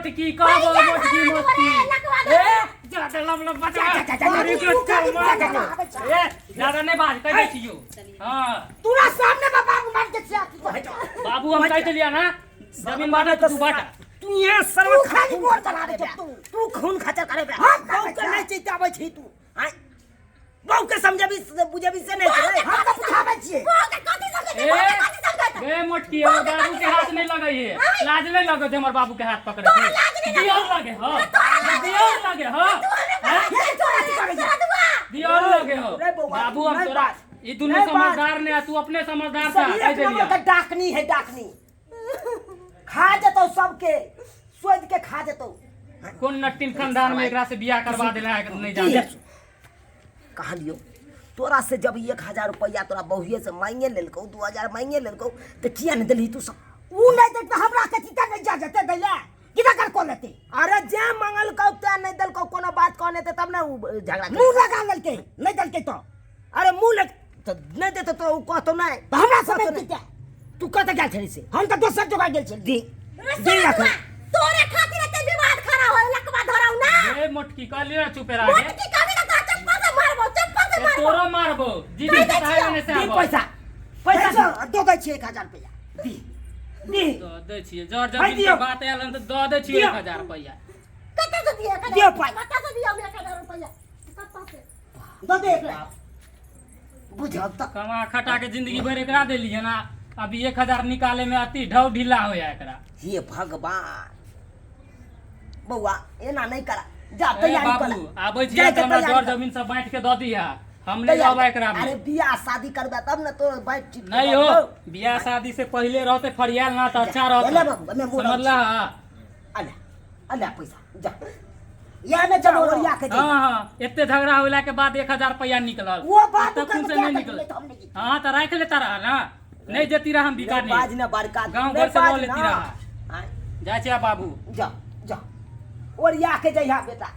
मोटकी कहबो मोटकी मोटकी ए ज्यादा लब बचा अरे ए ज्यादा नहीं बात कह दै छियो हां तोरा सामने बाबा को मार के बाबू हम कह दिया ना जमीन बांटा तू बांटा तू ये सर्व खाली बोल चला दे तू खून खचर करे बे गांव के नहीं चिताबै छी तू हां गांव के समझबी बुझबी से नहीं करे हम तो बुझाबै छी कथि समझे ए मोटकी हमर बाबू के हाथ नहीं लगाइए लाज नहीं लगत हमर बाबू के हाथ पकड़े दियो लगे हो दियो लगे हो दियो लगे हो बाबू हम तोरा ई दुनिया समझदार ने तू अपने समझदार था कह दिया तो डाकनी है डाकनी खा जतो सबके सोच के खा जतो कौन नट्टिन खानदान में एकरा से बियाह करवा देला है नहीं जाने कहा लियो तोरा से जब 1000 रुपया तोरा बहुए से मांगे लेलको 2000 मांगे लेलको तो किया नहीं दिली तू सब ऊ नहीं दे तो हमरा के चिता नहीं जा जते दैला किदा कर को लेते अरे जे मांगल को ते नहीं दल को कोनो बात कहने ते तब ना झगड़ा मुंह लगा लेलके नहीं दलके तो अरे मुंह लग तो नहीं देते तो ऊ कहतो नहीं तो हमरा सब के तू कहते गेल छली से हम तो दोसर जगह गेल छी दी रख तोरे खातिर ते विवाद खड़ा होय लकवा धराऊ ना ए मोटकी कहली ना चुप रह गे मोटकी कहबी ना चप्पा से मारबो तोरो मारबो जीजी बताए ने से आबो पैसा दो दे छी 1000 रुपया दी दो दे छी जर जमीन के बात आलन त दो दे छी 1000 रुपया कते से दिए दियो पाई कते से दियो 1000 रुपया कते से दो दे बुझब त कमा खटा के जिंदगी भर एकरा देलिए ना अभी 1000 निकाले में अति ढौ ढीला होया एकरा हे भगवान बौआ एना नहीं करा जा तैयारी कर बाबू आबै छी हमरा जर जमीन सब बांट के द दिया हम ले जाबा एकरा में अरे बियाह शादी करबा तब ना तो बांट ठीक नहीं हो बियाह शादी से पहले रहते फरियाल ना त अच्छा रहत समझला अला अला पैसा जा या न चलो ओरिया के दे हां एते झगड़ा होला के बाद 1000 रुपया निकलल वो बात तक से नहीं निकल हां त राख ले तारा ना नहीं देती रहा हम बिका नहीं बाज ना बड़का गांव घर से लो लेती रहा जा छिया बाबू जा जा ओरिया के जइहा बेटा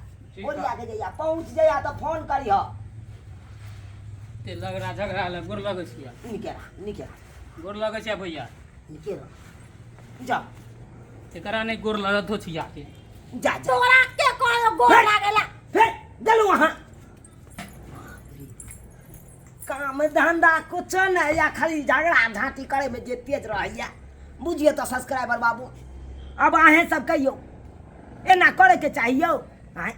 ओरिया के जइहा पहुंच जइहा तो फोन करिहा ते लगरा झगड़ा ले गोर लगै छिया निकेरा गोर लगै छिया भैया निकेरा जा एकरा नहीं गोर लगत हो छिया के जा तोरा के कोन गोर लागेला फिर चलू वहां काम धंधा कुछ नहीं या खाली झगड़ा झांटी करे में जे तेज रहैया बुझिए तो सब्सक्राइबर बाबू अब आहे सब कहियो एना करे के चाहिए आय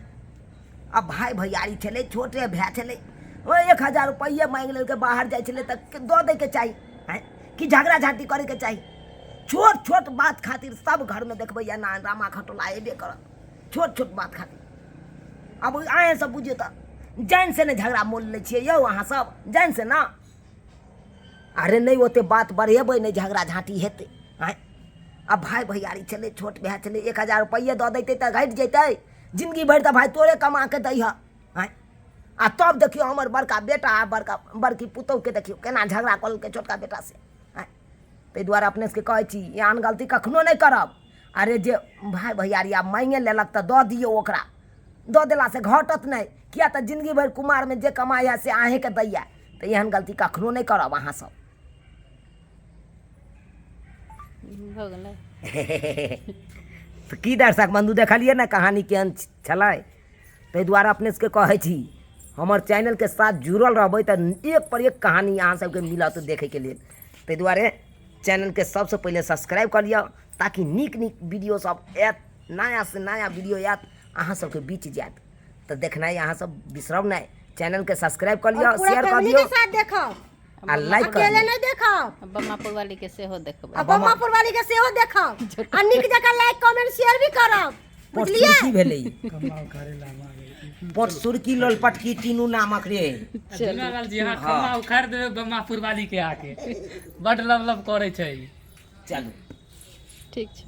अब भाई भैयारी छले छोटे भै छले ओ 1000 रुपया मांग ले के बाहर जाय छले त दो दे के चाहिए आय कि झगड़ा झांटी करे के चाहिए छोट छोट बात खातिर सब घर में देखबै या ना रामा खटोला एबे कर छोट छोट बात खातिर अब आए सब बुझिए तो जान से ने झगड़ा मोल ले छिए यौ अहाँ सब जान से ना अरे नहीं ओते बात बढ़ेबै नहीं झगड़ा झांटी हेते आय अब भाई भैयारी चले छोट भै चले 1000 रुपया दऽ दैते त घट जैते जिंदगी भर त भाई तोरे कमा के दैह आय आ तब देखियो हमर बड़का बेटा आ बड़की पुतौह के देखियो केना झगड़ा कल के छोटका बेटा से आय तै द्वारा अपने से कहै छी यान गलती कखनो नहीं करब अरे जे भाई भैयारी आब मांगे लेलक त दऽ दियौ ओकरा दऽ देला से घटत नहीं किया त जिंदगी भर कुमार में जे कमाया से आहे के दैया त एहन गलती कखनो नहीं करब अहाँ सब हो गेलै तो की दर्शक बंधु देखलिए ना कहानी केहन छलै ताहि दुआरे अपने सबके कहै छी हमर चैनल के साथ जुड़ल रहबै तऽ एक पर एक कहानी अहाँ सबके मिलत देखे के लेल ताहि दुआरे चैनल के सबसे पहले सब्सक्राइब कर लिअ ताकि नीक नीक वीडियो सब आयत नया से नया वीडियो आयत अहाँ सबके बीच जायत तो देखनाइ अहाँ सब बिसरब नहीं चैनल के सब्सक्राइब कर लिअ शेयर कर दियौ आ लाइक कर अकेले नहीं देखब बम्मापुर वाली के सेहो देखब बम्मापुर वाली के सेहो देखब आ नीक जका लाइक कमेंट शेयर भी करब बुझलिए की भेलै पोट सुरकी लोलपटकी तीनू नामक रे चलो जी हां कमा उखाड़ देबे बम्मापुर वाली के आके बड लब लब करे छै चलू ठीक छै।